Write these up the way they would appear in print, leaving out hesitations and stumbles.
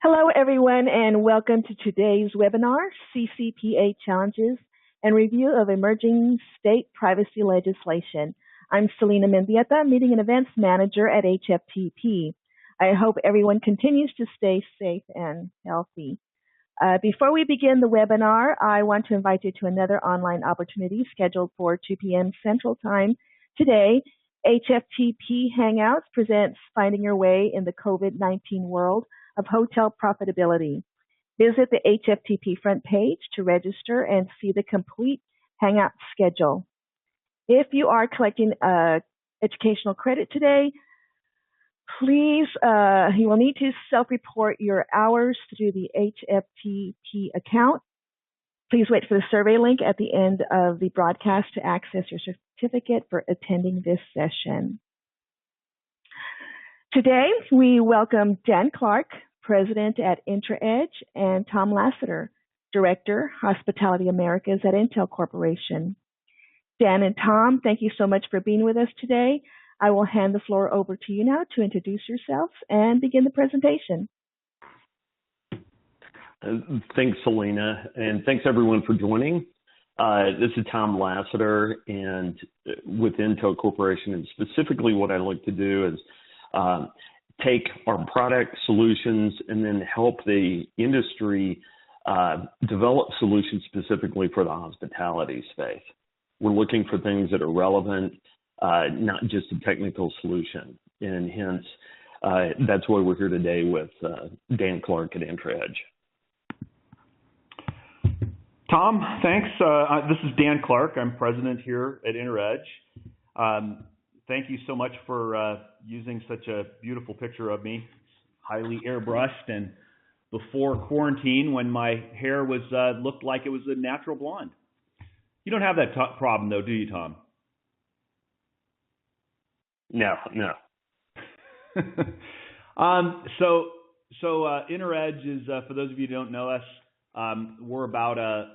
Hello, everyone, and welcome to today's webinar, CCPA Challenges and Review of Emerging State Privacy Legislation. I'm Selena Mendieta, Meeting and Events Manager at HFTP. I hope everyone continues to stay safe and healthy. Before we begin the webinar, I want to invite you to another online opportunity scheduled for 2 p.m. Central Time today. HFTP Hangouts presents Finding Your Way in the COVID-19 World of Hotel Profitability. Visit the HFTP front page to register and see the complete Hangout schedule. If you are collecting educational credit today, please, you will need to self-report your hours through the HFTP account. Please wait for the survey link at the end of the broadcast to access your certificate for attending this session. Today, we welcome Dan Clarke, President at IntraEdge, and Tom Lasiter, Director, Hospitality Americas at Intel Corporation. Dan and Tom, thank you so much for being with us today. I will hand the floor over to you now to introduce yourselves and begin the presentation. Thanks, Selena, and thanks everyone for joining. This is Tom Lasiter, and with Intel Corporation, and specifically what I like to do is take our product solutions and then help the industry develop solutions specifically for the hospitality space. We're looking for things that are relevant, not just a technical solution, and hence that's why we're here today with Dan Clarke at IntraEdge. Tom, thanks. This is Dan Clarke. I'm president here at IntraEdge. Thank you so much for using such a beautiful picture of me. It's highly airbrushed, and before quarantine, when my hair was looked like it was a natural blonde. You don't have that problem, though, do you, Tom? No. So IntraEdge is, for those of you who don't know us, we're about a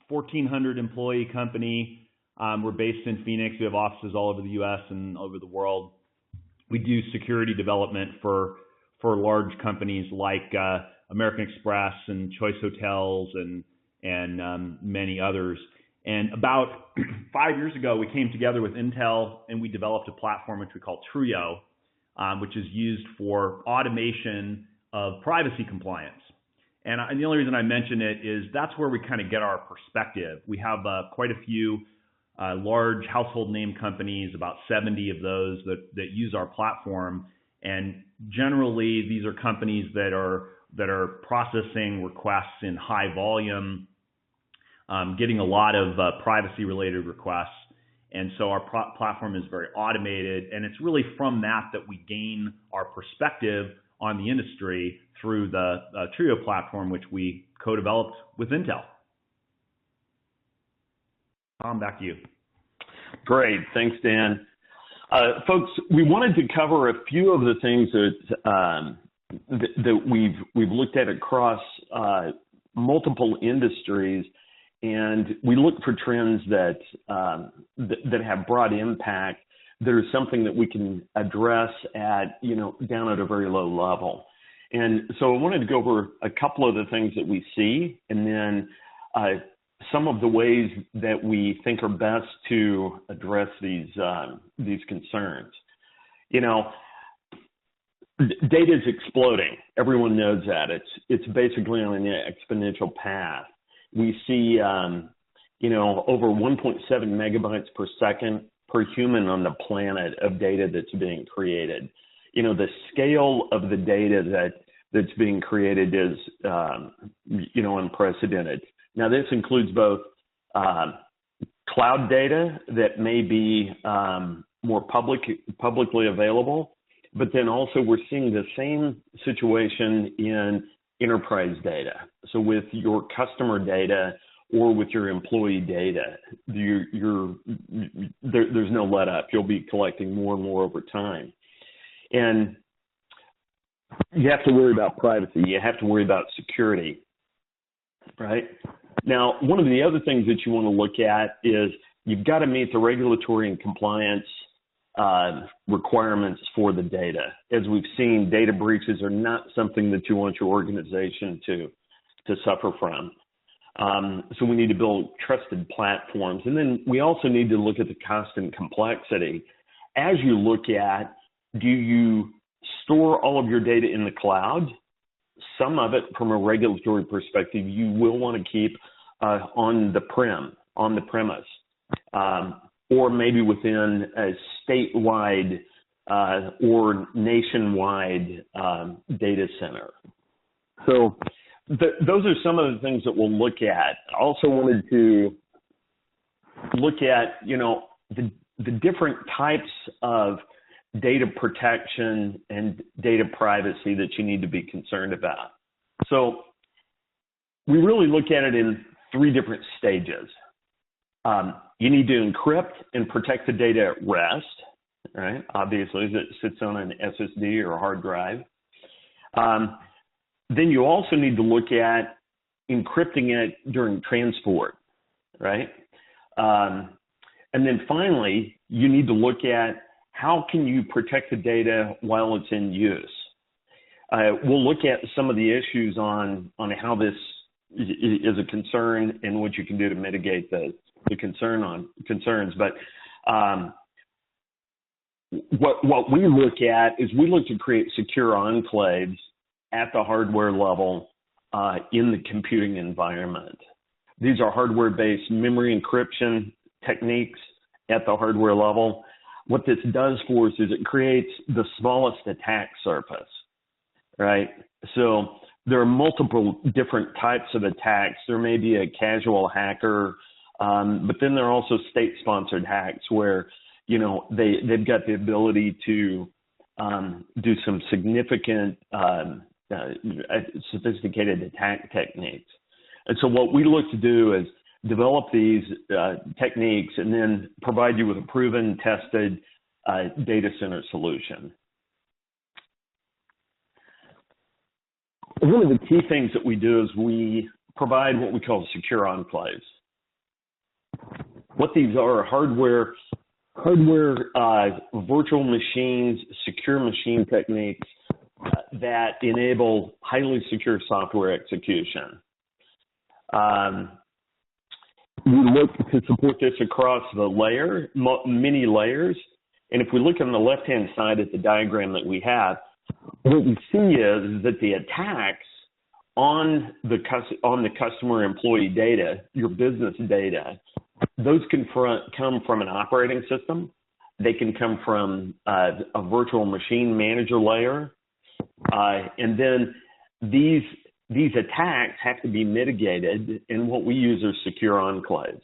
1,400 employee company. We're based in Phoenix. We have offices all over the U.S. and all over the world. We do security development for large companies like American Express and Choice Hotels and many others. And about 5 years ago, we came together with Intel and we developed a platform which we call Trio, which is used for automation of privacy compliance. And the only reason I mention it is that's where we kind of get our perspective. We have quite a few large household name companies, about 70 of those that use our platform. And generally, these are companies that are processing requests in high volume, getting a lot of privacy-related requests. And so our platform is very automated. And it's really from that we gain our perspective on the industry through the Trio platform, which we co-developed with Intel. Tom, back to you. Great. Thanks, Dan. Folks, we wanted to cover a few of the things that we've looked at across multiple industries, and we look for trends that have broad impact. There's something that we can address at, down at a very low level. And so I wanted to go over a couple of the things that we see, and then some of the ways that we think are best to address these concerns. Data is exploding. Everyone knows that. It's basically on an exponential path. We see, over 1.7 megabytes per second per human on the planet of data that's being created. The scale of the data that's being created is, unprecedented. Now, this includes both cloud data that may be more publicly available, but then also we're seeing the same situation in enterprise data. So with your customer data or with your employee data, there's no let up. You'll be collecting more and more over time. And you have to worry about privacy. You have to worry about security, right? Now, one of the other things that you want to look at is you've got to meet the regulatory and compliance requirements for the data. As we've seen, data breaches are not something that you want your organization to suffer from. So we need to build trusted platforms. And then we also need to look at the cost and complexity. As you look at, do you store all of your data in the cloud? Some of it, from a regulatory perspective, you will want to keep on the premise, or maybe within a statewide or nationwide data center. So those are some of the things that we'll look at. I also wanted to look at, the different types of data protection and data privacy that you need to be concerned about. So we really look at it in 3 different stages. You need to encrypt and protect the data at rest, right? Obviously, that sits on an SSD or a hard drive. Then you also need to look at encrypting it during transport, right? And then finally, you need to look at how can you protect the data while it's in use. We'll look at some of the issues on how this is a concern and what you can do to mitigate the concerns. But what we look at is we look to create secure enclaves at the hardware level in the computing environment. These are hardware-based memory encryption techniques at the hardware level. What this does for us is it creates the smallest attack surface, right? So there are multiple different types of attacks. There may be a casual hacker, but then there are also state-sponsored hacks where, they've got the ability to do some significant, sophisticated attack techniques. And so what we look to do is develop these techniques and then provide you with a proven, tested data center solution. One of the key things that we do is we provide what we call secure enclaves. What these are hardware virtual machines, secure machine techniques that enable highly secure software execution. We look to support this across the many layers. And if we look on the left-hand side at the diagram that we have, what we see is that the attacks on the customer employee data, your business data, those can come from an operating system. They can come from a virtual machine manager layer. And then these attacks have to be mitigated, and what we use are secure enclaves.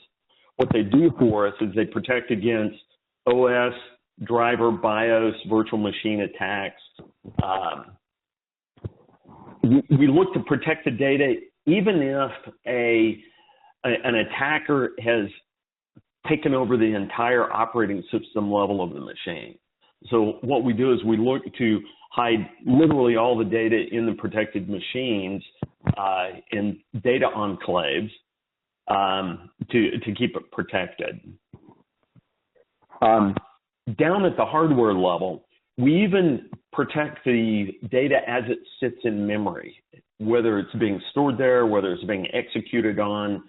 What they do for us is they protect against OS, driver, BIOS, virtual machine attacks. We look to protect the data even if an attacker has taken over the entire operating system level of the machine. So what we do is we look to hide literally all the data in the protected machines in data enclaves to keep it protected. Down at the hardware level, we even protect the data as it sits in memory, whether it's being stored there, whether it's being executed on.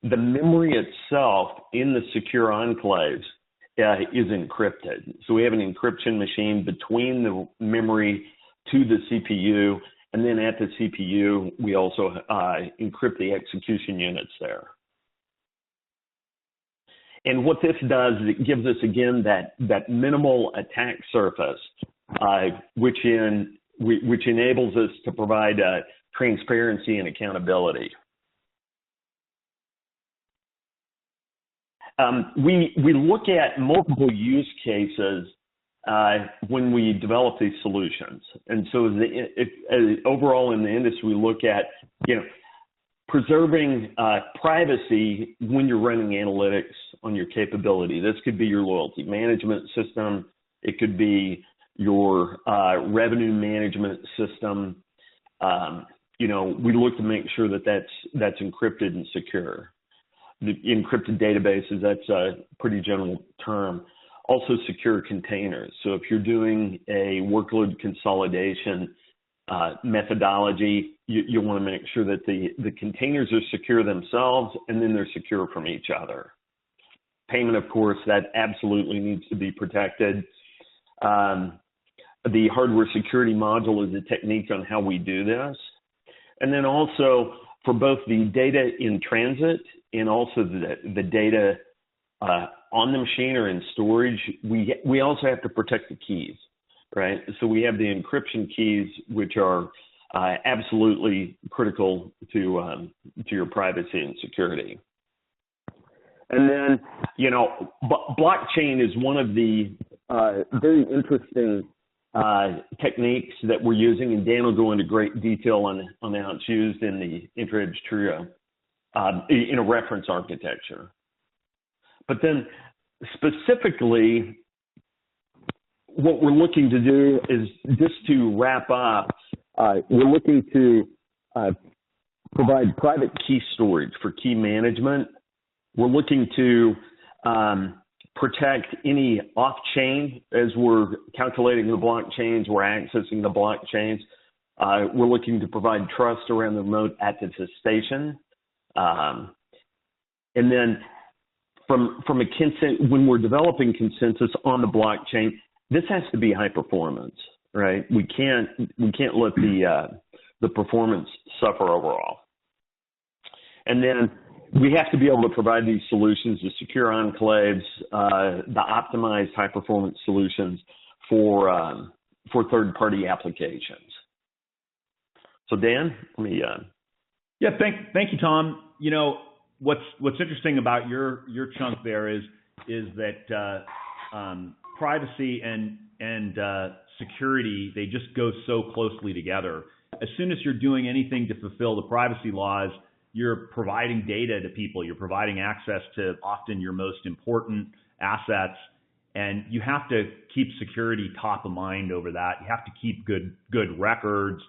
The memory itself in the secure enclaves is encrypted. So we have an encryption machine between the memory to the CPU, and then at the CPU, we also encrypt the execution units there. And what this does is it gives us, again, that minimal attack surface, which enables us to provide transparency and accountability. We look at multiple use cases when we develop these solutions. And so overall in the industry, we look at, preserving privacy when you're running analytics on your capability. This could be your loyalty management system. It could be your revenue management system. We look to make sure that that's encrypted and secure. The encrypted databases, that's a pretty general term. also secure containers. So if you're doing a workload consolidation methodology, you want to make sure that the containers are secure themselves and then they're secure from each other. Payment, of course, that absolutely needs to be protected. The hardware security module is a technique on how we do this. And then also for both the data in transit and also the data on the machine or in storage, we also have to protect the keys, right? So we have the encryption keys, which are absolutely critical to your privacy and security. And then, blockchain is one of the very interesting techniques that we're using, and Dan will go into great detail on how it's used in the IntraEdge Trio in a reference architecture. But then specifically, what we're looking to do is, just to wrap up, we're looking to provide private key storage for key management. We're looking to protect any off-chain as we're calculating the blockchains, we're accessing the blockchains. We're looking to provide trust around the remote attestation. And then from a when we're developing consensus on the blockchain, this has to be high performance, right? We can't let the performance suffer overall. And then we have to be able to provide these solutions, the secure enclaves, the optimized high-performance solutions for third-party applications. So Dan, let me. Yeah, thank you, Tom. What's interesting about your chunk there is that privacy and security, they just go so closely together. As soon as you're doing anything to fulfill the privacy laws, you're providing data to people, you're providing access to often your most important assets, and you have to keep security top of mind over that. You have to keep good records.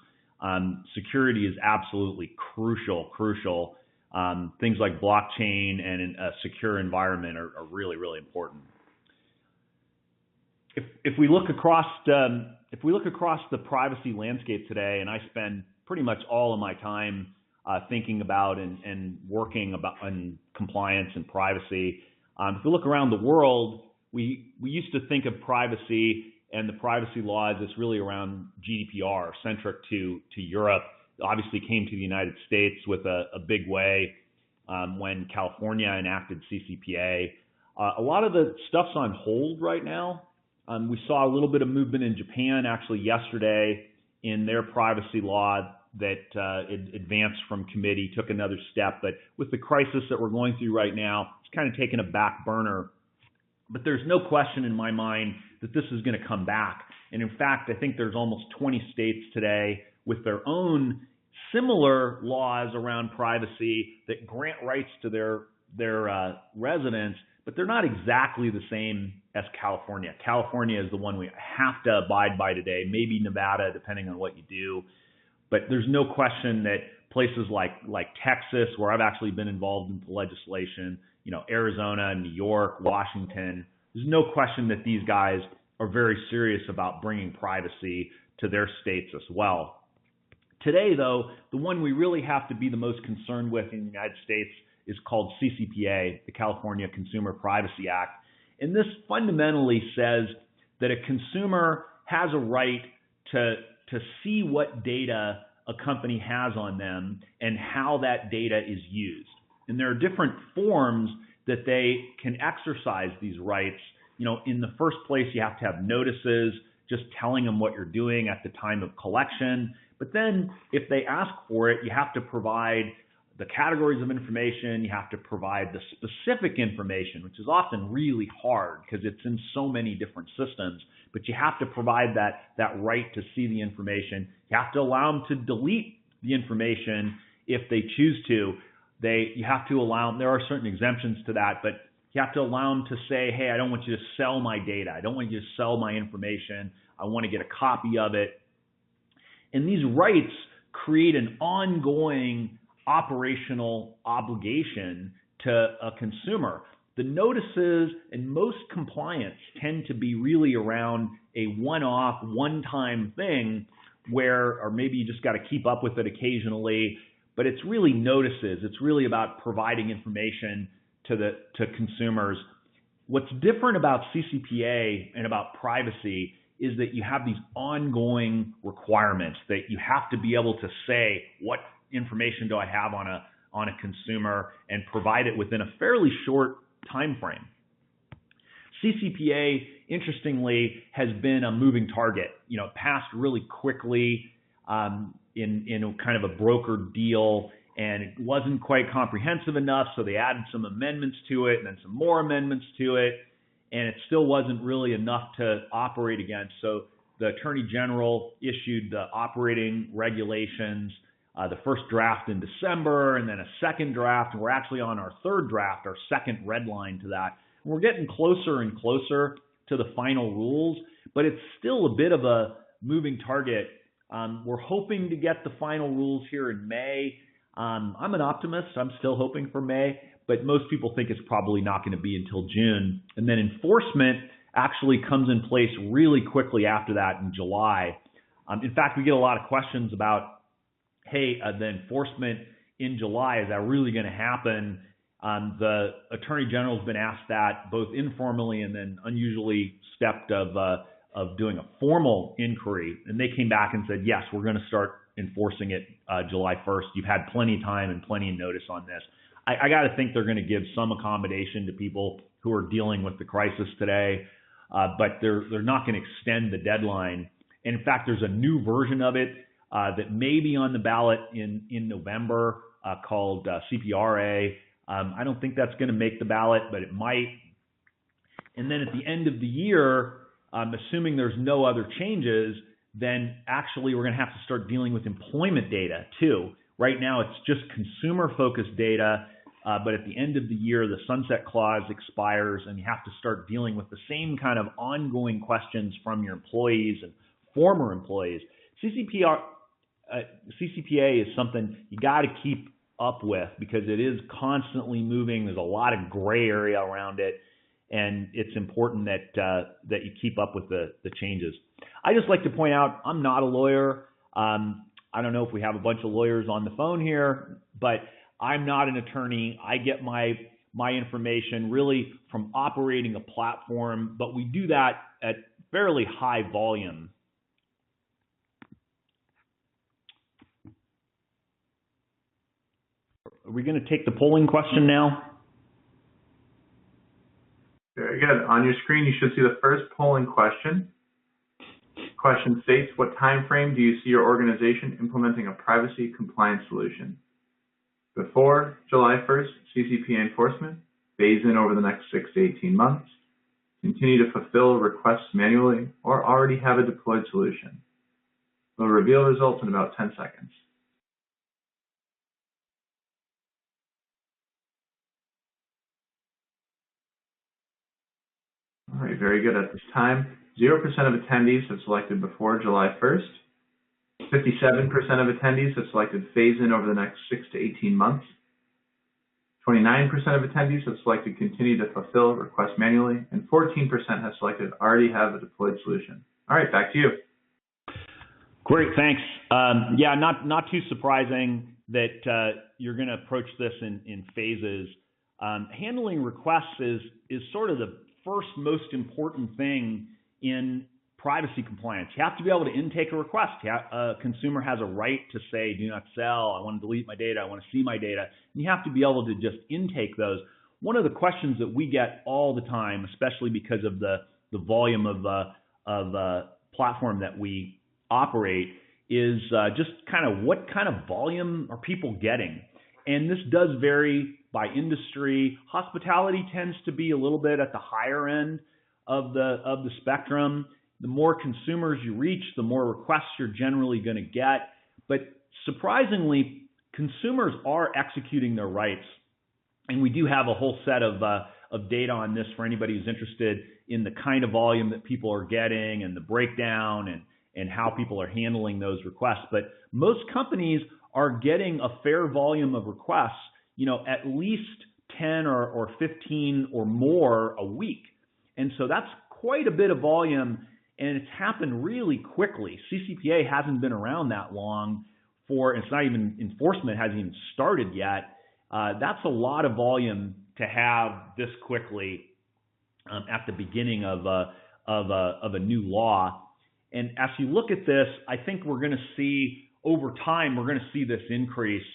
Security is absolutely crucial. Things like blockchain and a secure environment are really, really important. If we look across the privacy landscape today, and I spend pretty much all of my time thinking about and working on compliance and privacy. If we look around the world, we used to think of privacy and the privacy laws as really around GDPR, centric to Europe. Obviously came to the United States with a big way when California enacted CCPA. A lot of the stuff's on hold right now. We saw a little bit of movement in Japan actually yesterday in their privacy law that it advanced from committee, took another step. But with the crisis that we're going through right now, it's kind of taken a back burner. But there's no question in my mind that this is going to come back. And in fact, I think there's almost 20 states today with their own similar laws around privacy that grant rights to their residents, but they're not exactly the same as California. California is the one we have to abide by today, maybe Nevada, depending on what you do. But there's no question that places like Texas, where I've actually been involved in the legislation, Arizona, New York, Washington, there's no question that these guys are very serious about bringing privacy to their states as well. Today, though, the one we really have to be the most concerned with in the United States is called CCPA, the California Consumer Privacy Act. And this fundamentally says that a consumer has a right to see what data a company has on them and how that data is used. And there are different forms that they can exercise these rights. In the first place, you have to have notices just telling them what you're doing at the time of collection. But then if they ask for it, you have to provide the categories of information, you have to provide the specific information, which is often really hard because it's in so many different systems. But you have to provide that right to see the information. You have to allow them to delete the information if they choose to. You have to allow them, there are certain exemptions to that, but you have to allow them to say, hey, I don't want you to sell my data. I don't want you to sell my information. I want to get a copy of it. And these rights create an ongoing operational obligation to a consumer. the notices and most compliance tend to be really around a one-off, one-time thing where, or maybe you just got to keep up with it occasionally, but it's really notices. It's really about providing information to consumers. What's different about CCPA and about privacy is that you have these ongoing requirements that you have to be able to say, what information do I have on a consumer, and provide it within a fairly short time frame. CCPA, interestingly, has been a moving target. You know, it passed really quickly in kind of a brokered deal, and it wasn't quite comprehensive enough, so they added some amendments to it and then some more amendments to it, and it still wasn't really enough to operate against. So the Attorney General issued the operating regulations, the first draft in December, and then a second draft, and we're actually on our third draft, our second red line to that. And we're getting closer and closer to the final rules, but it's still a bit of a moving target. We're hoping to get the final rules here in May. I'm an optimist. I'm still hoping for May, but most people think it's probably not going to be until June. And then enforcement actually comes in place really quickly after that in July. In fact, we get a lot of questions about, hey, the enforcement in July, is that really going to happen? The Attorney General has been asked that both informally and then unusually stepped of doing a formal inquiry. And they came back and said, yes, we're going to start enforcing it July 1st. You've had plenty of time and plenty of notice on this. I got to think they're going to give some accommodation to people who are dealing with the crisis today, but they're not going to extend the deadline. And in fact, there's a new version of it that may be on the ballot in November called CPRA. I don't think that's going to make the ballot, but it might. And then at the end of the year, assuming there's no other changes, then actually we're going to have to start dealing with employment data too. Right now it's just consumer-focused data, but at the end of the year, the sunset clause expires and you have to start dealing with the same kind of ongoing questions from your employees and former employees. CCPA is something you got to keep up with because it is constantly moving. There's a lot of gray area around it, and it's important that you keep up with the changes. I just like to point out, I'm not a lawyer. I don't know if we have a bunch of lawyers on the phone here, but I'm not an attorney. I get my information really from operating a platform, but we do that at fairly high volume. Are we going to take the polling question now? Very good. On your screen, you should see the first polling question. Question states, what time frame do you see your organization implementing a privacy compliance solution? Before July 1st, CCPA enforcement, phase in over the next 6 to 18 months, continue to fulfill requests manually, or already have a deployed solution. We'll reveal results in about 10 seconds. All right, very good. At this time, 0% of attendees have selected before July 1st. 57% of attendees have selected phase in over the next 6 to 18 months. 29% of attendees have selected continue to fulfill requests manually, and 14% have selected already have a deployed solution. All right, back to you. Great, thanks. Yeah, not too surprising that you're going to approach this in phases. Handling requests is sort of the first most important thing in privacy compliance. You have to be able to intake a request. A consumer has a right to say, do not sell, I want to delete my data, I want to see my data. And you have to be able to just intake those. One of the questions that we get all the time, especially because of the volume of platform that we operate, is just kind of what kind of volume are people getting? And this does vary by industry. Hospitality tends to be a little bit at the higher end of the spectrum. The more consumers you reach, the more requests you're generally going to get. But surprisingly, consumers are executing their rights. And we do have a whole set of data on this for anybody who's interested in the kind of volume that people are getting and the breakdown and how people are handling those requests. But most companies are getting a fair volume of requests, at least 10 or 15 or more a week. And so that's quite a bit of volume, and it's happened really quickly. CCPA hasn't been around that long it's not even, enforcement hasn't even started yet. That's a lot of volume to have this quickly at the beginning of a new law. And as you look at this, I think we're going to see over time, we're going to see this increase.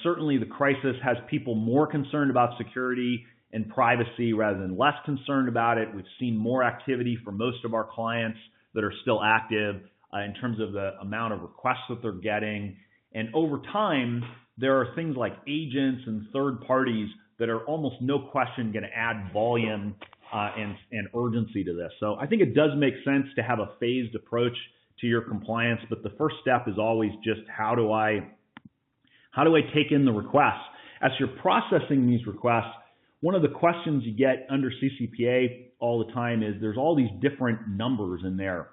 Certainly the crisis has people more concerned about security and privacy rather than less concerned about it. We've seen more activity for most of our clients that are still active in terms of the amount of requests that they're getting. And over time, there are things like agents and third parties that are almost no question going to add volume and urgency to this. So I think it does make sense to have a phased approach to your compliance, but the first step is always just how do I take in the requests? As you're processing these requests, one of the questions you get under CCPA all the time is there's all these different numbers in there.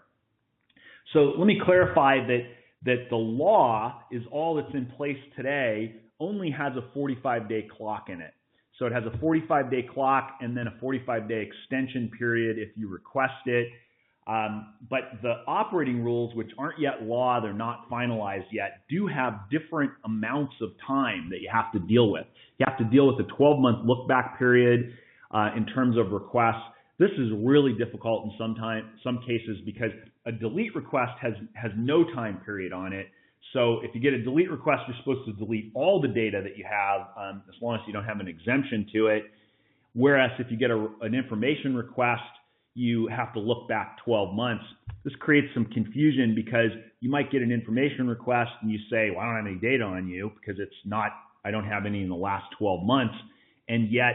So let me clarify that the law is all that's in place today only has a 45-day clock in it. So it has a 45-day clock and then a 45-day extension period if you request it. But the operating rules, which aren't yet law, they're not finalized yet, do have different amounts of time that you have to deal with. You have to deal with a 12-month look-back period in terms of requests. This is really difficult in some cases because a delete request has no time period on it. So if you get a delete request, you're supposed to delete all the data that you have as long as you don't have an exemption to it. Whereas if you get an information request, you have to look back 12 months. This creates some confusion because you might get an information request and you say, well, I don't have any data on you because I don't have any in the last 12 months. And yet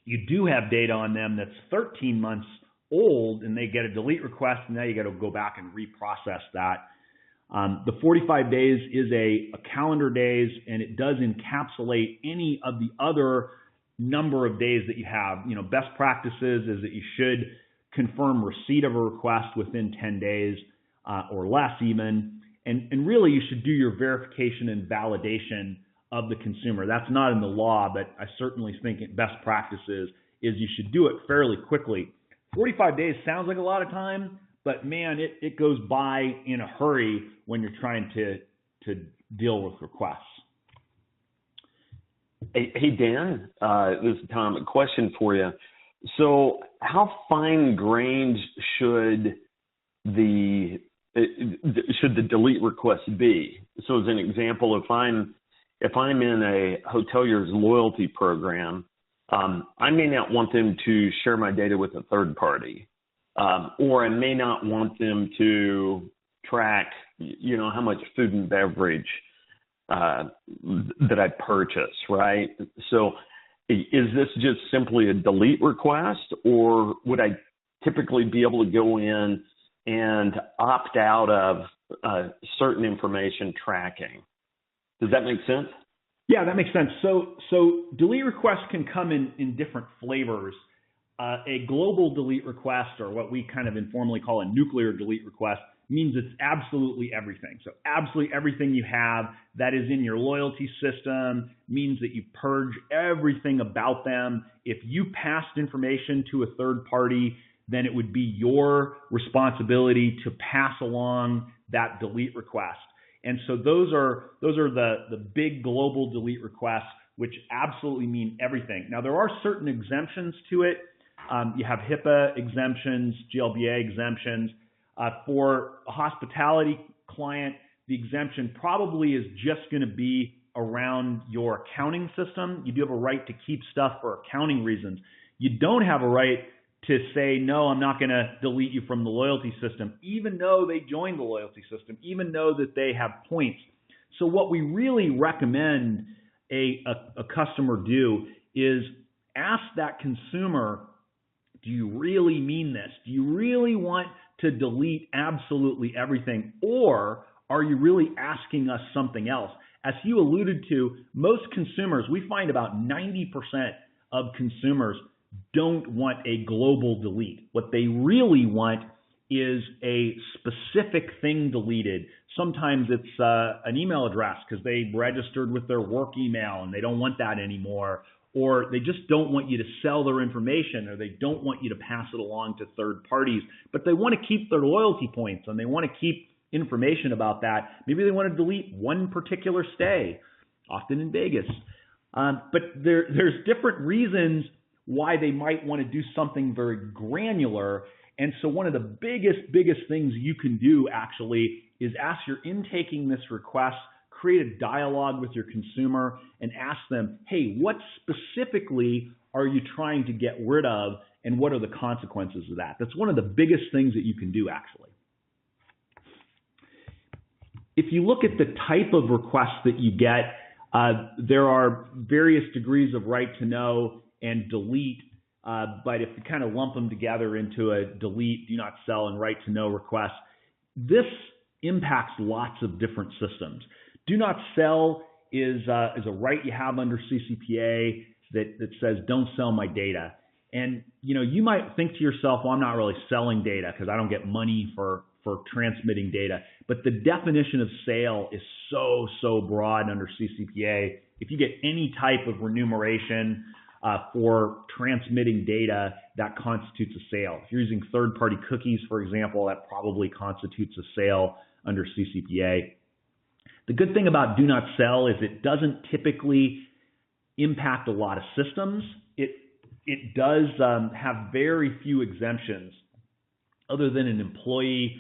you do have data on them that's 13 months old and they get a delete request and now you got to go back and reprocess that. The 45 days is a calendar days, and it does encapsulate any of the other number of days that you have. Best practices is that you should confirm receipt of a request within 10 days or less even. And really you should do your verification and validation of the consumer. That's not in the law, but I certainly think best practices is you should do it fairly quickly. 45 days sounds like a lot of time, but man, it goes by in a hurry when you're trying to deal with requests. Hey Dan, this is Tom. A question for you. So, how fine-grained should the delete request be? So, as an example, if I'm in a hoteliers loyalty program, I may not want them to share my data with a third party. Or I may not want them to track, how much food and beverage that I purchase, right? So is this just simply a delete request, or would I typically be able to go in and opt out of certain information tracking? Does that make sense? Yeah, that makes sense. So delete requests can come in different flavors. A global delete request, or what we kind of informally call a nuclear delete request, means it's absolutely everything. So absolutely everything you have that is in your loyalty system means that you purge everything about them. If you passed information to a third party, then it would be your responsibility to pass along that delete request. And so those are the big global delete requests, which absolutely mean everything. Now, there are certain exemptions to it. You have HIPAA exemptions, GLBA exemptions. For a hospitality client, the exemption probably is just going to be around your accounting system. You do have a right to keep stuff for accounting reasons. You don't have a right to say, no, I'm not going to delete you from the loyalty system, even though they joined the loyalty system, even though that they have points. So what we really recommend a customer do is ask that consumer, do you really mean this? Do you really want to delete absolutely everything? Or are you really asking us something else? As you alluded to, most consumers, we find about 90% of consumers don't want a global delete. What they really want is a specific thing deleted. Sometimes it's an email address because they registered with their work email and they don't want that anymore. or they just don't want you to sell their information, or they don't want you to pass it along to third parties, but they want to keep their loyalty points and they want to keep information about that. Maybe they want to delete one particular stay, often in Vegas. But there's different reasons why they might want to do something very granular. And so one of the biggest things you can do actually is, as you're intaking this request, create a dialogue with your consumer and ask them, hey, what specifically are you trying to get rid of, and what are the consequences of that? That's one of the biggest things that you can do, actually. If you look at the type of requests that you get, there are various degrees of right to know and delete, but if you kind of lump them together into a delete, do not sell, and right to know request, this impacts lots of different systems. Do not sell is a right you have under CCPA that says don't sell my data. And you might think to yourself, well, I'm not really selling data because I don't get money for transmitting data. But the definition of sale is so broad under CCPA. If you get any type of remuneration for transmitting data, that constitutes a sale. If you're using third-party cookies, for example, that probably constitutes a sale under CCPA. The good thing about do not sell is it doesn't typically impact a lot of systems. It does have very few exemptions. Other than an employee,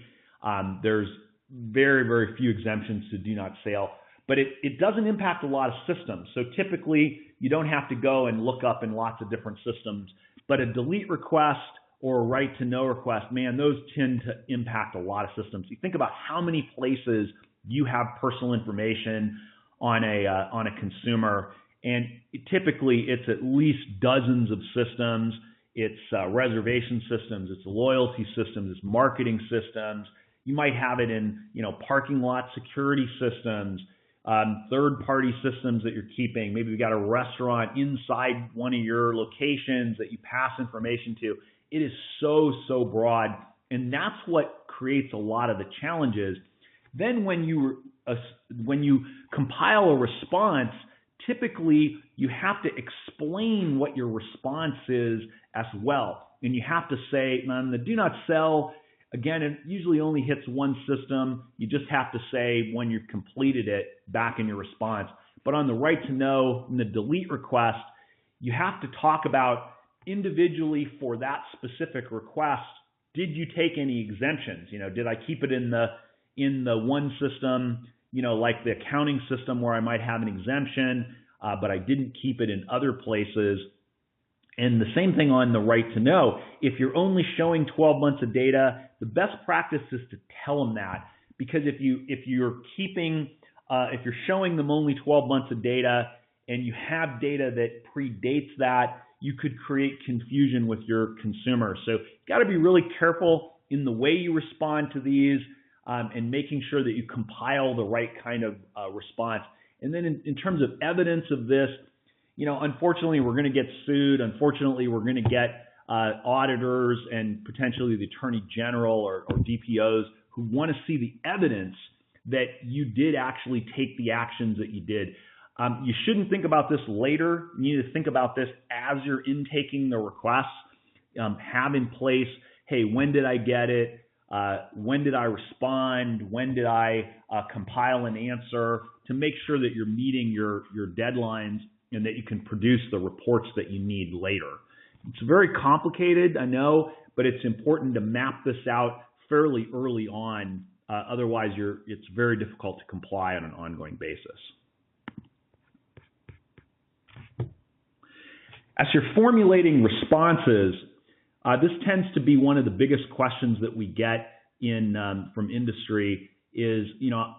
there's very few exemptions to do not sell, but it doesn't impact a lot of systems. So typically you don't have to go and look up in lots of different systems, but a delete request or a right to know request, man, those tend to impact a lot of systems. You think about how many places you have personal information on a consumer, and typically it's at least dozens of systems. It's reservation systems, it's loyalty systems, it's marketing systems. You might have it in parking lot security systems, third-party systems that you're keeping. Maybe you've got a restaurant inside one of your locations that you pass information to. It is so broad, and that's what creates a lot of the challenges. Then when you compile a response, typically you have to explain what your response is as well. And you have to say, on the do not sell, again, it usually only hits one system. You just have to say when you've completed it back in your response. But on the right to know and the delete request, you have to talk about individually for that specific request, did you take any exemptions? Did I keep it in the one system, like the accounting system where I might have an exemption, but I didn't keep it in other places? And the same thing on the right to know. If you're only showing 12 months of data, the best practice is to tell them that, because if you're showing them only 12 months of data and you have data that predates that, you could create confusion with your consumer. So you've got to be really careful in the way you respond to these, and making sure that you compile the right kind of response. And then in terms of evidence of this, unfortunately, we're going to get sued. Unfortunately, we're going to get auditors and potentially the Attorney General or DPOs who want to see the evidence that you did actually take the actions that you did. You shouldn't think about this later. You need to think about this as you're intaking the requests. Have in place, hey, when did I get it? When did I respond? When did I compile an answer, to make sure that you're meeting your deadlines and that you can produce the reports that you need later. It's very complicated, I know, but it's important to map this out fairly early on. Otherwise, it's very difficult to comply on an ongoing basis. As you're formulating responses, this tends to be one of the biggest questions that we get from industry is,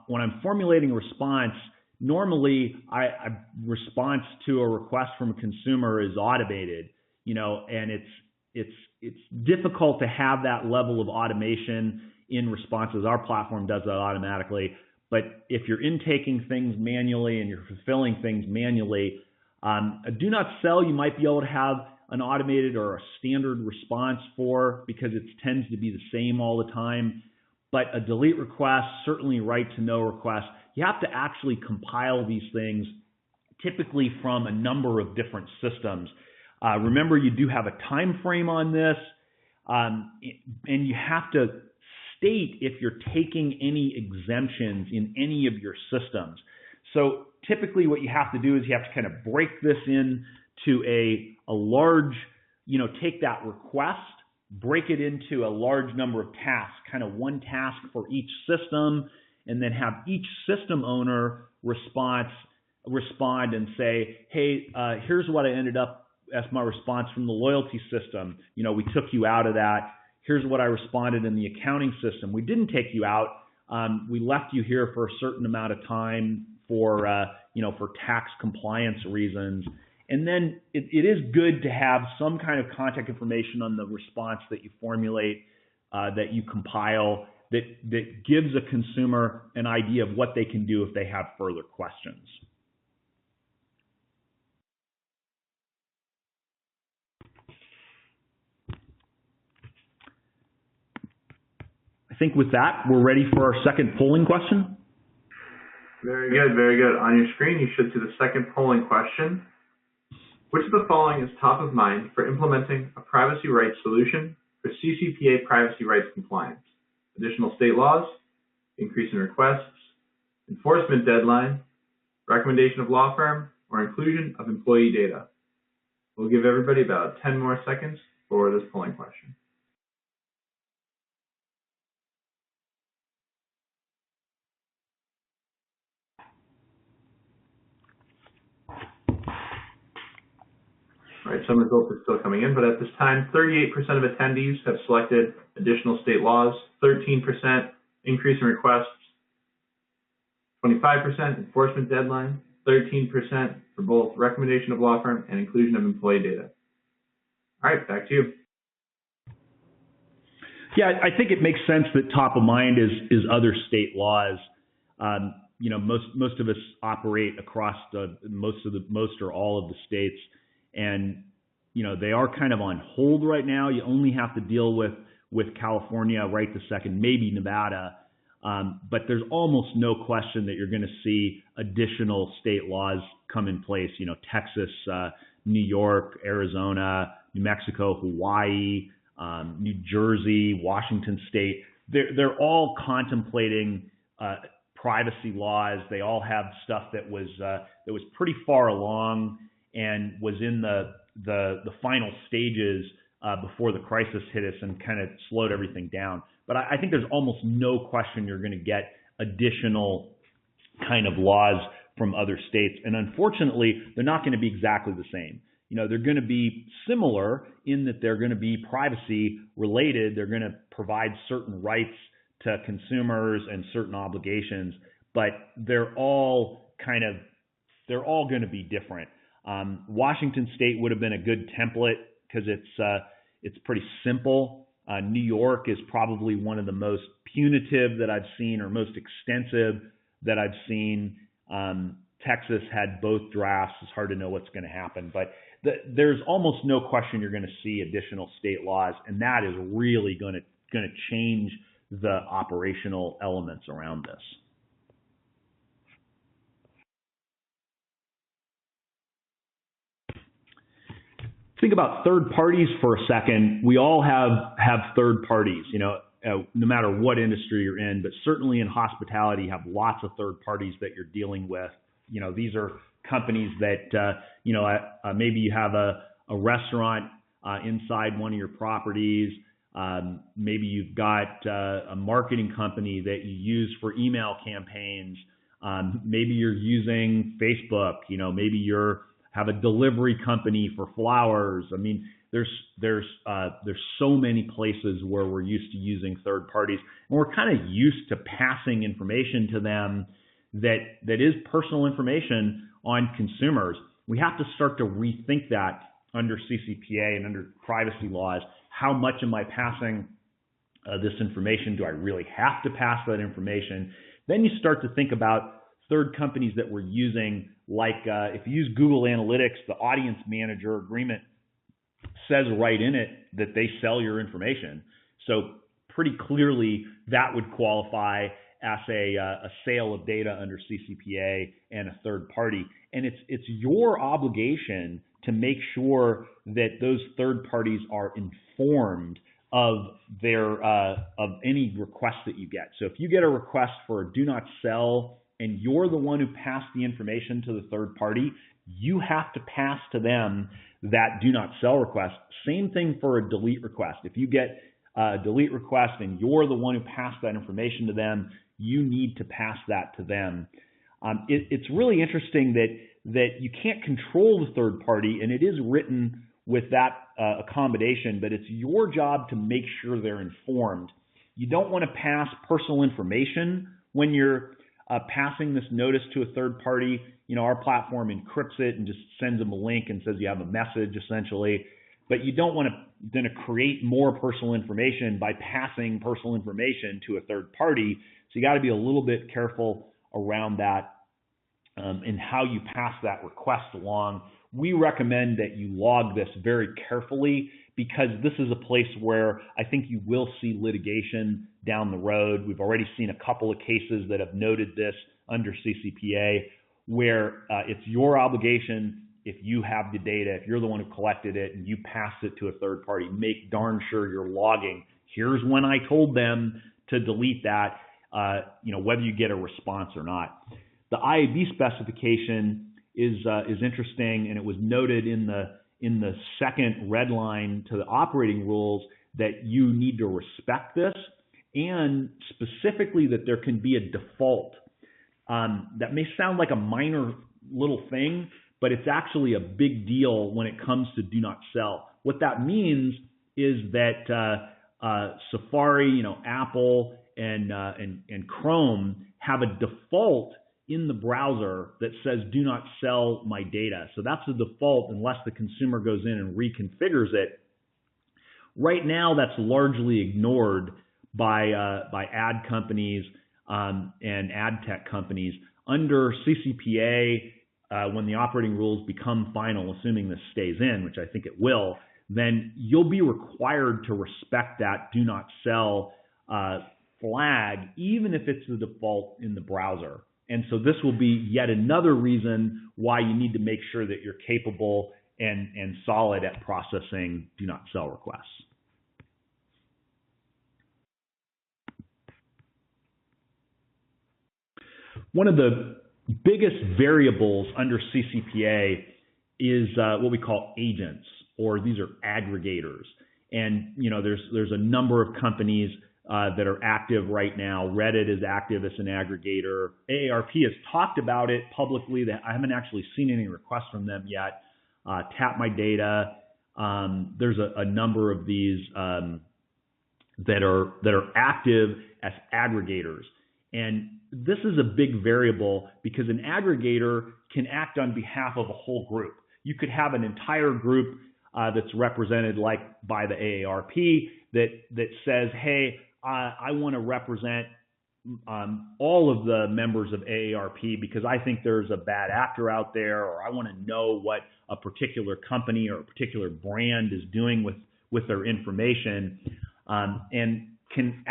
when I'm formulating a response, normally a response to a request from a consumer is automated, and it's difficult to have that level of automation in responses. Our platform does that automatically, but if you're intaking things manually and you're fulfilling things manually, a do not sell, you might be able to have an automated or a standard response for, because it tends to be the same all the time. But a delete request, certainly right to know request, you have to actually compile these things typically from a number of different systems. Remember, you do have a time frame on this, and you have to state if you're taking any exemptions in any of your systems. So typically what you have to do is you have to kind of break this into a large, take that request, break it into a large number of tasks, kind of one task for each system, and then have each system owner respond and say, hey, here's what I ended up as my response from the loyalty system. We took you out of that. Here's what I responded in the accounting system. We didn't take you out. We left you here for a certain amount of time for tax compliance reasons. And then it is good to have some kind of contact information on the response that you formulate, that you compile, that gives a consumer an idea of what they can do if they have further questions. I think with that, we're ready for our second polling question. Very good, very good. On your screen, you should see the second polling question. Which of the following is top of mind for implementing a privacy rights solution for CCPA privacy rights compliance? Additional state laws, increase in requests, enforcement deadline, recommendation of law firm, or inclusion of employee data? We'll give everybody about 10 more seconds for this polling question. All right, some results are still coming in, but at this time, 38% of attendees have selected additional state laws, 13% increase in requests, 25% enforcement deadline, 13% for both recommendation of law firm and inclusion of employee data. All right, back to you. Yeah, I think it makes sense that top of mind is other state laws. Most of us operate across most or all of the states. And, they are kind of on hold right now. You only have to deal with California right this second, maybe Nevada. But there's almost no question that you're going to see additional state laws come in place. Texas, New York, Arizona, New Mexico, Hawaii, New Jersey, Washington State. They're all contemplating privacy laws. They all have stuff that was pretty far along and was in the final stages before the crisis hit us and kind of slowed everything down. But I think there's almost no question you're going to get additional kind of laws from other states. And unfortunately, they're not going to be exactly the same. They're going to be similar in that they're going to be privacy related. They're going to provide certain rights to consumers and certain obligations, but they're all going to be different. Washington State would have been a good template because it's pretty simple. New York is probably one of the most punitive that I've seen, or most extensive that I've seen. Texas had both drafts. It's hard to know what's going to happen, but there's almost no question you're going to see additional state laws, and that is really going to change the operational elements around this. Think about third parties for a second. We all have third parties, no matter what industry you're in, but certainly in hospitality, you have lots of third parties that you're dealing with. These are companies that, maybe you have a restaurant inside one of your properties. Maybe you've got a marketing company that you use for email campaigns. Maybe you're using Facebook. Maybe you're have a delivery company for flowers. I mean, there's so many places where we're used to using third parties, and we're kind of used to passing information to them that is personal information on consumers. We have to start to rethink that under CCPA and under privacy laws. How much am I passing this information? Do I really have to pass that information? Then you start to think about third companies that we're using, like if you use Google Analytics, the audience manager agreement says right in it that they sell your information. So pretty clearly that would qualify a sale of data under CCPA and a third party. And it's your obligation to make sure that those third parties are informed of any request that you get. So if you get a request for a do not sell and you're the one who passed the information to the third party, you have to pass to them that do not sell request. Same thing for a delete request. If you get a delete request and you're the one who passed that information to them, you need to pass that to them. It's really interesting that you can't control the third party, and it is written with that accommodation, but it's your job to make sure they're informed. You don't want to pass personal information when you're passing this notice to a third party. You know, our platform encrypts it and just sends them a link and says you have a message essentially, but you don't want to then create more personal information by passing personal information to a third party. So you got to be a little bit careful around that and how you pass that request along. We recommend that you log this very carefully because this is a place where I think you will see litigation down the road. We've already seen a couple of cases that have noted this under CCPA where it's your obligation, if you have the data, if you're the one who collected it and you pass it to a third party, make darn sure you're logging. Here's when I told them to delete that, whether you get a response or not. The IAB specification is interesting, and it was noted in the second red line to the operating rules that you need to respect this, and specifically that there can be a default. That may sound like a minor little thing, but it's actually a big deal when it comes to do not sell. What that means is that Safari, Apple, and Chrome have a default in the browser that says do not sell my data. So that's the default unless the consumer goes in and reconfigures it. Right now, that's largely ignored by ad companies and ad tech companies. Under CCPA, when the operating rules become final, assuming this stays in, which I think it will, then you'll be required to respect that do not sell flag, even if it's the default in the browser. And so this will be yet another reason why you need to make sure that you're capable and solid at processing do not sell requests. One of the biggest variables under CCPA is what we call agents, or these are aggregators. And there's a number of companies that are active right now. Reddit is active as an aggregator. AARP has talked about it publicly. That I haven't actually seen any requests from them yet. Tap My Data. There's a number of these that are active as aggregators. And this is a big variable because an aggregator can act on behalf of a whole group. You could have an entire group that's represented like by the AARP that says, hey, I want to represent all of the members of AARP because I think there's a bad actor out there, or I want to know what a particular company or a particular brand is doing with their information, and can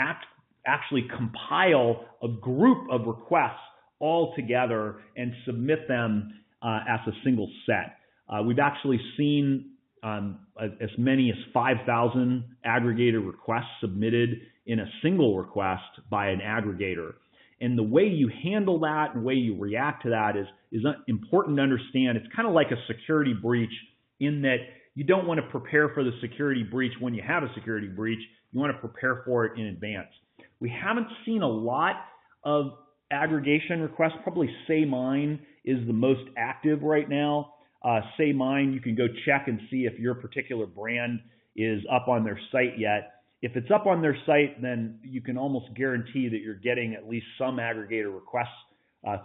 actually compile a group of requests all together and submit them as a single set. We've actually seen as many as 5,000 aggregator requests submitted in a single request by an aggregator. And the way you handle that and the way you react to that is important to understand. It's kind of like a security breach in that you don't want to prepare for the security breach when you have a security breach. You want to prepare for it in advance. We haven't seen a lot of aggregation requests. Probably Say Mine is the most active right now. Say Mine, you can go check and see if your particular brand is up on their site yet. If it's up on their site, then you can almost guarantee that you're getting at least some aggregator requests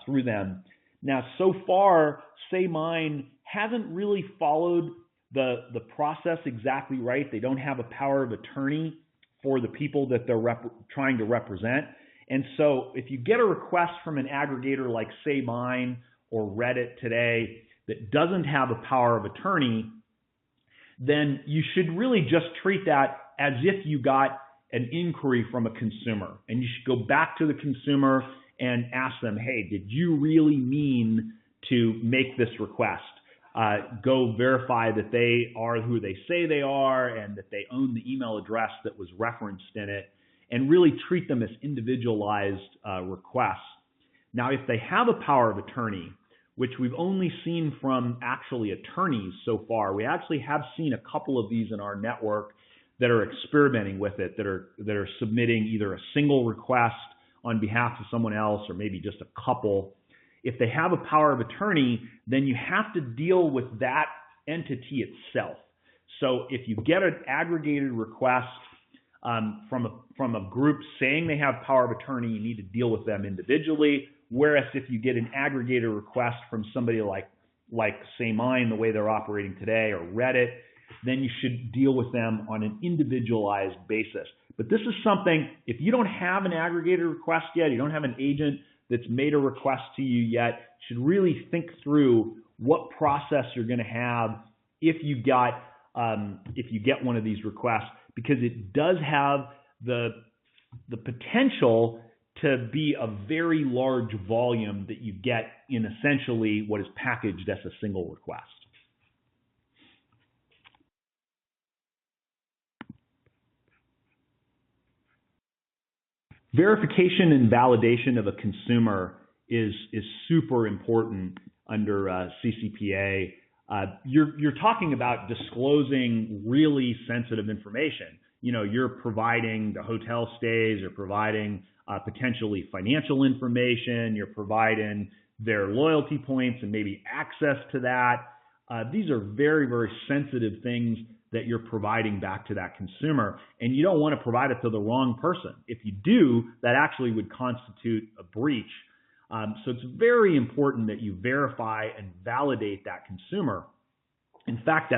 through them. Now, so far, Say Mine hasn't really followed the process exactly right. They don't have a power of attorney for the people that they're trying to represent. And so if you get a request from an aggregator like Say Mine or Reddit today that doesn't have a power of attorney, then you should really just treat that as if you got an inquiry from a consumer. And you should go back to the consumer and ask them, hey, did you really mean to make this request? Go verify that they are who they say they are and that they own the email address that was referenced in it, and really treat them as individualized requests. Now, if they have a power of attorney, which we've only seen from actually attorneys so far, we actually have seen a couple of these in our network that are experimenting with it, that are submitting either a single request on behalf of someone else or maybe just a couple. If they have a power of attorney, then you have to deal with that entity itself. So if you get an aggregated request from a group saying they have power of attorney, you need to deal with them individually. Whereas if you get an aggregated request from somebody like say mine, the way they're operating today, or Reddit, then you should deal with them on an individualized basis. But this is something, if you don't have an aggregated request yet, you don't have an agent that's made a request to you yet, you should really think through what process you're going to have if you get one of these requests, because it does have the potential to be a very large volume that you get in essentially what is packaged as a single request. Verification and validation of a consumer is super important under CCPA. You're talking about disclosing really sensitive information. You know, you're providing the hotel stays, you're providing potentially financial information, you're providing their loyalty points and maybe access to that. These are very, very sensitive things that you're providing back to that consumer, and you don't want to provide it to the wrong person. If you do, that actually would constitute a breach. So it's very important that you verify and validate that consumer. In fact,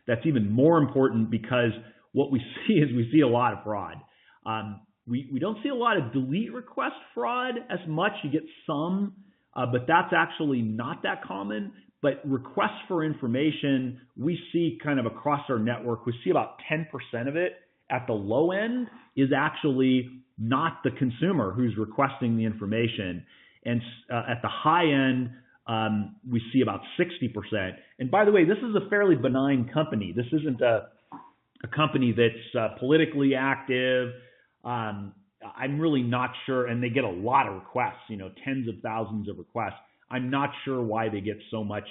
that's even more important because what we see is we see a lot of fraud. We don't see a lot of delete request fraud as much. You get some, but that's actually not that common. But requests for information, we see kind of across our network, we see about 10% of it at the low end is actually not the consumer who's requesting the information. And at the high end, we see about 60%. And by the way, this is a fairly benign company. This isn't a company that's politically active. I'm really not sure, and they get a lot of requests, tens of thousands of requests. I'm not sure why they get so much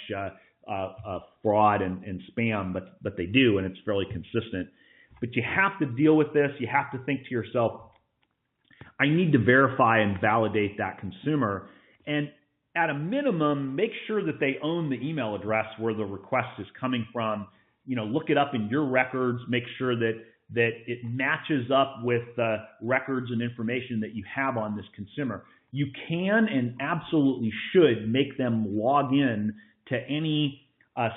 fraud and spam, but they do, and it's fairly consistent. But you have to deal with this. You have to think to yourself, I need to verify and validate that consumer. And at a minimum, make sure that they own the email address where the request is coming from. Look it up in your records. Make sure that it matches up with the records and information that you have on this consumer. You can and absolutely should make them log in to any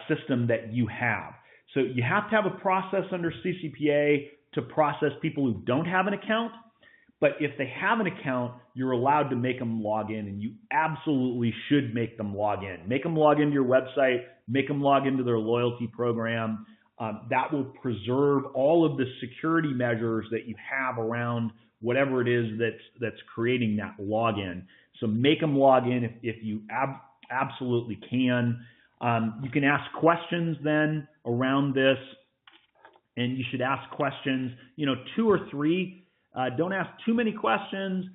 system that you have. So you have to have a process under CCPA to process people who don't have an account. But if they have an account, you're allowed to make them log in, and you absolutely should make them log in. Make them log into your website, make them log into their loyalty program. That will preserve all of the security measures that you have around whatever it is that's creating that login. So make them log in if you absolutely can. You can ask questions then around this, and you should ask questions, 2 or 3. Don't ask too many questions.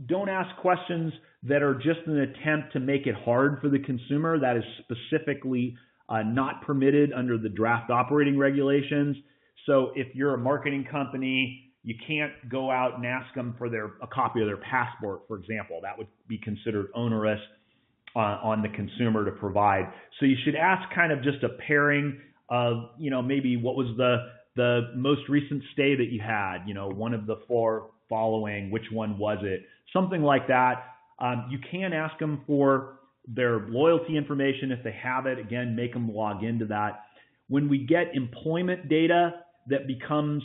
Don't ask questions that are just an attempt to make it hard for the consumer. That is specifically not permitted under the draft operating regulations. So if you're a marketing company, you can't go out and ask them for a copy of their passport, for example. That would be considered onerous on the consumer to provide. So you should ask kind of just a pairing of, maybe what was the most recent stay that you had, one of the 4 following, which one was it? Something like that. You can ask them for their loyalty information if they have it. Again, make them log into that. When we get employment data that becomes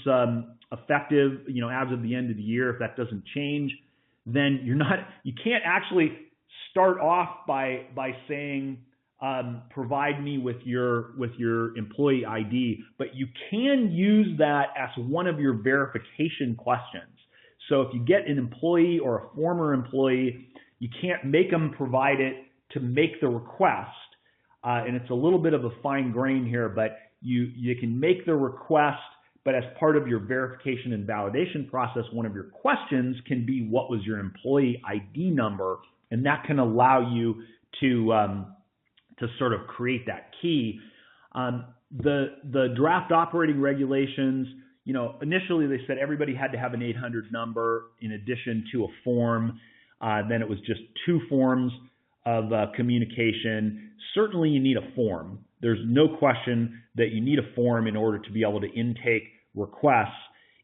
effective, as of the end of the year, if that doesn't change, then you can't actually start off by saying, provide me with your employee ID, but you can use that as one of your verification questions. So if you get an employee or a former employee, you can't make them provide it to make the request. And it's a little bit of a fine grain here, but you can make the request, but as part of your verification and validation process, one of your questions can be what was your employee ID number, and that can allow you to sort of create that key. The draft operating regulations, initially they said everybody had to have an 800 number in addition to a form. Then it was just 2 forms of communication. Certainly you need a form. There's no question that you need a form in order to be able to intake requests,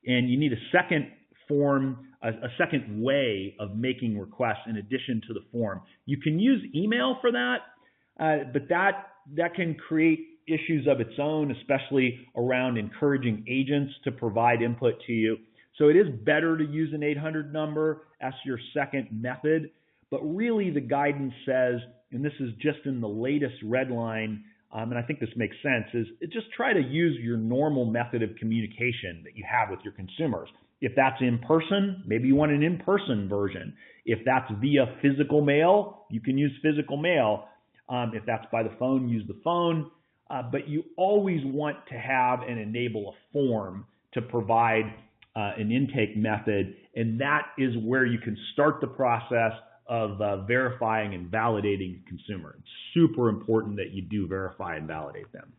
and you need a second form, a second way of making requests in addition to the form. You can use email for that, but that can create issues of its own, especially around encouraging agents to provide input to you. So it is better to use an 800 number as your second method, but really the guidance says, and this is just in the latest red line, and I think this makes sense, is just try to use your normal method of communication that you have with your consumers. If that's in person, maybe you want an in-person version. If that's via physical mail, you can use physical mail. If that's by the phone, use the phone. But you always want to have and enable a form to provide an intake method, and that is where you can start the process of verifying and validating the consumer. It's super important that you do verify and validate them.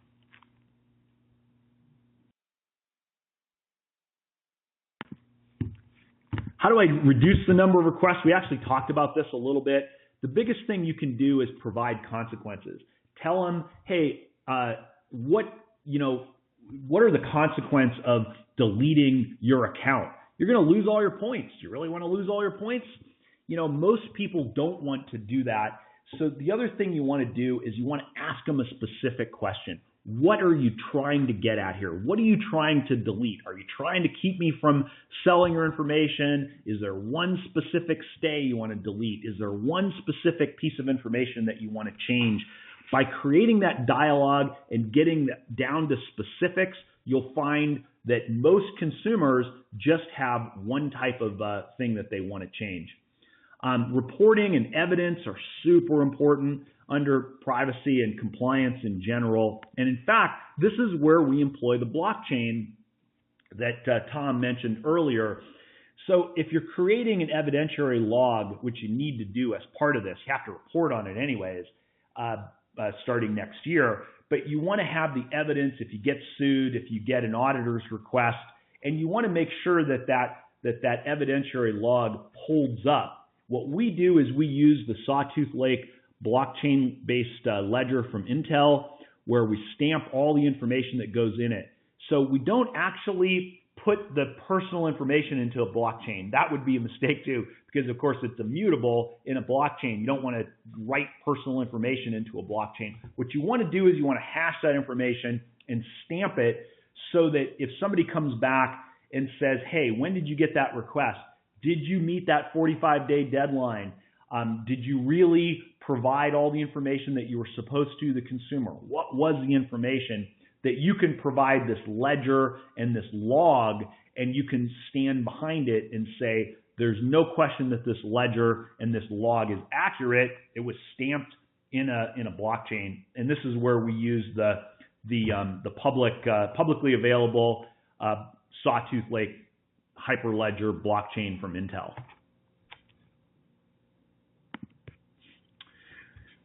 How do I reduce the number of requests? We actually talked about this a little bit. The biggest thing you can do is provide consequences. Tell them, hey, what are the consequences of deleting your account? You're going to lose all your points. Do you really want to lose all your points? Most people don't want to do that. So the other thing you want to do is you want to ask them a specific question. What are you trying to get at here? What are you trying to delete? Are you trying to keep me from selling your information? Is there one specific stay you want to delete? Is there one specific piece of information that you want to change? By creating that dialogue and getting down to specifics, you'll find that most consumers just have one type of thing that they want to change. Reporting and evidence are super important under privacy and compliance in general. And in fact, this is where we employ the blockchain that Tom mentioned earlier. So if you're creating an evidentiary log, which you need to do as part of this, you have to report on it anyways, starting next year, but you want to have the evidence if you get sued, if you get an auditor's request, and you want to make sure that evidentiary log holds up. What we do is we use the Sawtooth Lake blockchain-based ledger from Intel, where we stamp all the information that goes in it. So we don't actually put the personal information into a blockchain. That would be a mistake too, because of course it's immutable in a blockchain. You don't want to write personal information into a blockchain. What you want to do is you want to hash that information and stamp it so that if somebody comes back and says, hey, when did you get that request? Did you meet that 45-day deadline? Did you really provide all the information that you were supposed to the consumer? What was the information? That you can provide this ledger and this log, and you can stand behind it and say, there's no question that this ledger and this log is accurate. It was stamped in a blockchain. And this is where we use the publicly available Sawtooth Lake Hyperledger blockchain from Intel.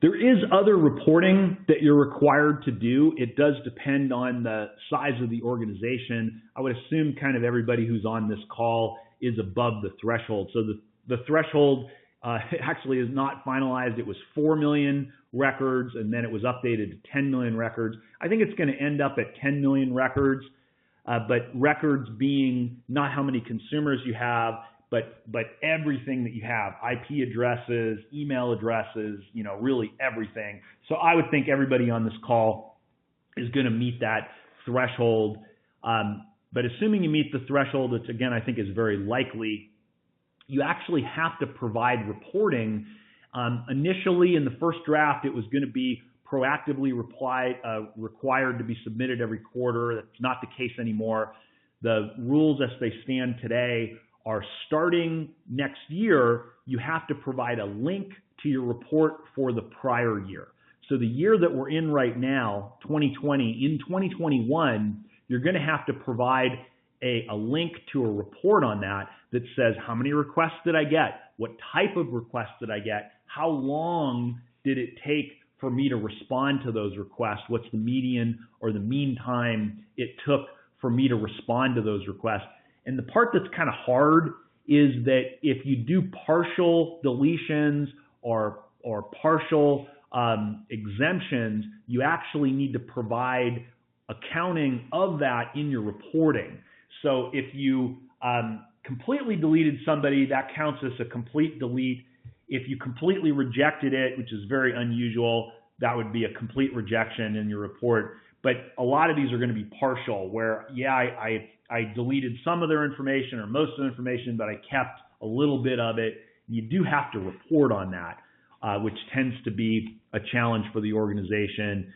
There is other reporting that you're required to do. It does depend on the size of the organization. I would assume kind of everybody who's on this call is above the threshold. So the threshold actually is not finalized. It was 4 million records, and then it was updated to 10 million records. I think it's going to end up at 10 million records, but records being not how many consumers you have, but everything that you have, IP addresses, email addresses, really everything. So I would think everybody on this call is going to meet that threshold. But assuming you meet the threshold, which again, I think is very likely, you actually have to provide reporting. Initially in the first draft, it was going to be proactively required to be submitted every quarter. That's not the case anymore. The rules as they stand today are starting next year, you have to provide a link to your report for the prior year. So the year that we're in right now, 2020, in 2021, you're going to have to provide a link to a report on that says how many requests did I get? What type of requests did I get? How long did it take for me to respond to those requests? What's the median or the mean time it took for me to respond to those requests? And the part that's kind of hard is that if you do partial deletions or partial exemptions, you actually need to provide accounting of that in your reporting. So if you completely deleted somebody, that counts as a complete delete. If you completely rejected it, which is very unusual, that would be a complete rejection in your report. But a lot of these are going to be partial, where, yeah, I deleted some of their information or most of the information, but I kept a little bit of it. You do have to report on that, which tends to be a challenge for the organization.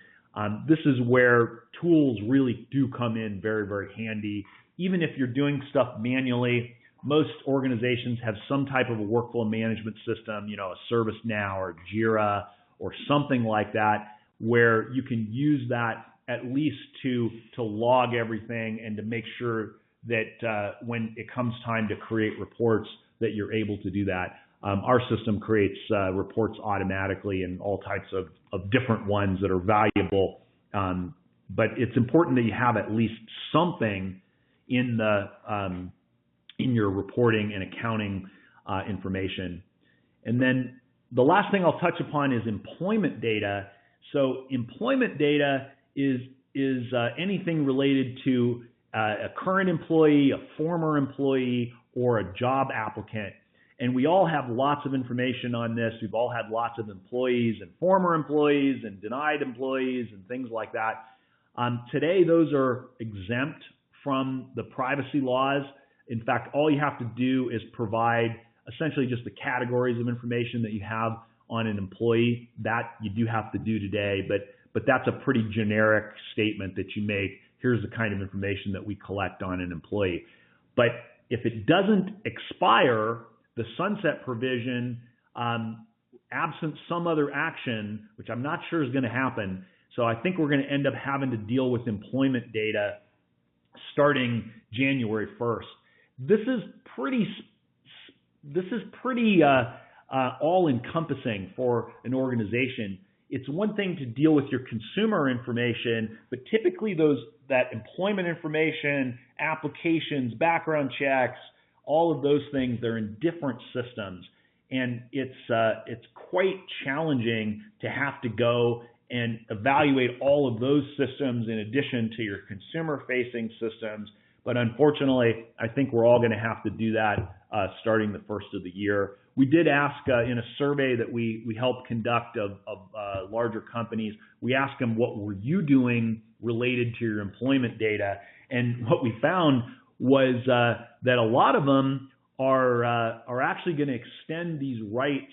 This is where tools really do come in very, very handy. Even if you're doing stuff manually, most organizations have some type of a workflow management system, a ServiceNow or Jira or something like that, where you can use that at least to log everything and to make sure that when it comes time to create reports that you're able to do that. Our system creates reports automatically and all types of different ones that are valuable. But it's important that you have at least something in your reporting and accounting information. And then the last thing I'll touch upon is employment data. So employment data is anything related to a current employee, a former employee, or a job applicant. And we all have lots of information on this. We've all had lots of employees and former employees and denied employees and things like that. Today, those are exempt from the privacy laws. In fact, all you have to do is provide essentially just the categories of information that you have on an employee. That you do have to do today, but that's a pretty generic statement that you make. Here's the kind of information that we collect on an employee. But if it doesn't expire, the sunset provision, absent some other action, which I'm not sure is going to happen. So I think we're going to end up having to deal with employment data starting January 1st. This is pretty all-encompassing for an organization. It's one thing to deal with your consumer information, but typically that employment information, applications, background checks, all of those things, they're in different systems. And it's quite challenging to have to go and evaluate all of those systems in addition to your consumer-facing systems. But unfortunately, I think we're all going to have to do that starting the first of the year. We did ask in a survey that we helped conduct of larger companies, we asked them, what were you doing related to your employment data? And what we found was that a lot of them are actually going to extend these rights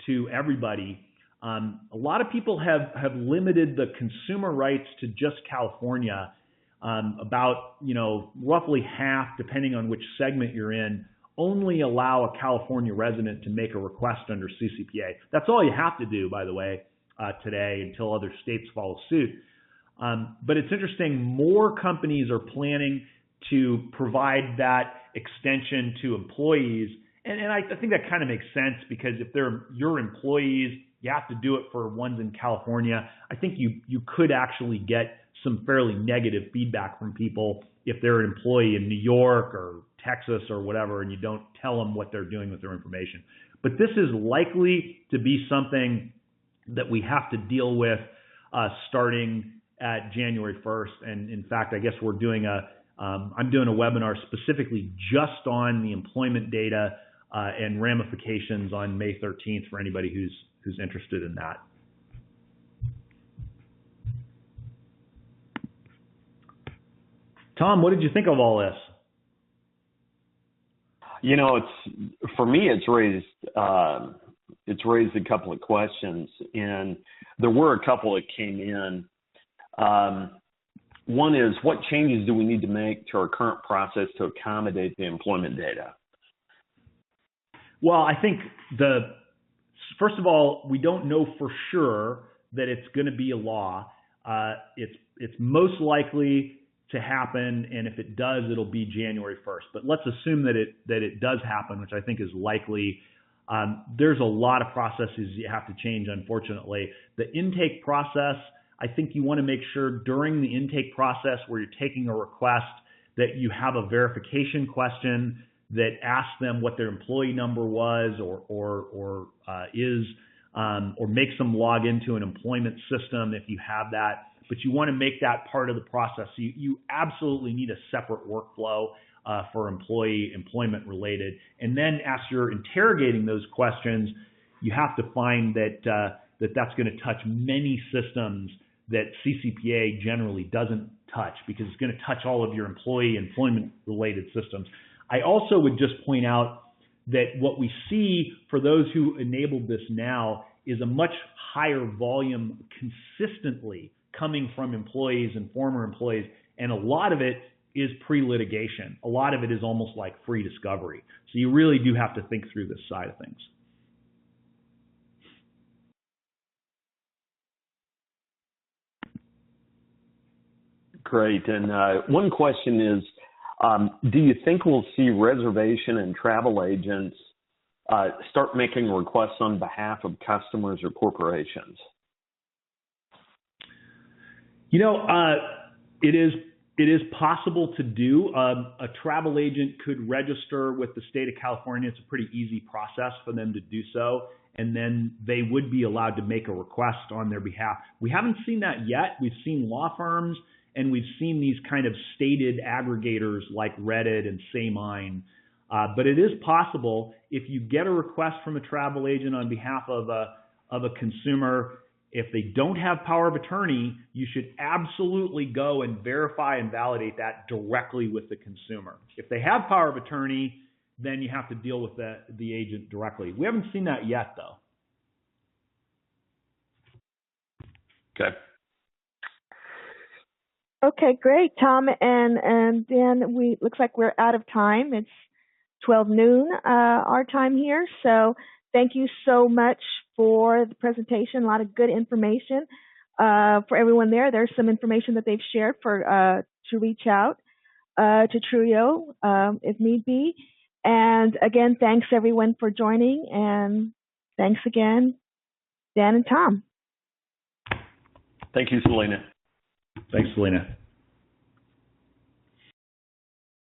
to everybody. A lot of people have limited the consumer rights to just California. About roughly half, depending on which segment you're in, only allow a California resident to make a request under CCPA. That's all you have to do, by the way, today until other states follow suit. But it's interesting, more companies are planning to provide that extension to employees. And I think that kind of makes sense, because if they're your employees, you have to do it for ones in California. I think you could actually get some fairly negative feedback from people if they're an employee in New York or Texas or whatever, and you don't tell them what they're doing with their information. But this is likely to be something that we have to deal with starting at January 1st. And in fact, I guess I'm doing a webinar specifically just on the employment data and ramifications on May 13th for anybody who's interested in that. Tom, what did you think of all this? For me, it's raised it's raised a couple of questions, and there were a couple that came in. One is, what changes do we need to make to our current process to accommodate the employment data? Well, I think first of all, we don't know for sure that it's going to be a law. It's most likely to happen, and if it does, it'll be January 1st. But let's assume that it does happen, which I think is likely. There's a lot of processes you have to change, unfortunately. The intake process, I think you want to make sure during the intake process where you're taking a request that you have a verification question that asks them what their employee number was or makes them log into an employment system if you have that. But you want to make that part of the process. So you absolutely need a separate workflow for employment related. And then as you're interrogating those questions, you have to find that that's going to touch many systems that CCPA generally doesn't touch, because it's going to touch all of your employment related systems. I also would just point out that what we see for those who enabled this now is a much higher volume consistently coming from employees and former employees, and a lot of it is pre-litigation. A lot of it is almost like free discovery. So you really do have to think through this side of things. Great. And one question is, do you think we'll see reservation and travel agents start making requests on behalf of customers or corporations? You know, it is possible to do. A travel agent could register with the state of California. It's a pretty easy process for them to do so, and then they would be allowed to make a request on their behalf. We haven't seen that yet. We've seen law firms, and we've seen these kind of stated aggregators like Reddit and SayMine. But it is possible if you get a request from a travel agent on behalf of a consumer. If they don't have power of attorney, you should absolutely go and verify and validate that directly with the consumer. If they have power of attorney, then you have to deal with the agent directly. We haven't seen that yet, though. Okay. Okay, great, Tom and Dan. Looks like we're out of time. It's 12 noon our time here. So thank you so much for the presentation. A lot of good information for everyone there. There's some information that they've shared for to reach out to Truio if need be. And again, thanks everyone for joining. And thanks again, Dan and Tom. Thank you, Selena. Thanks, Selena.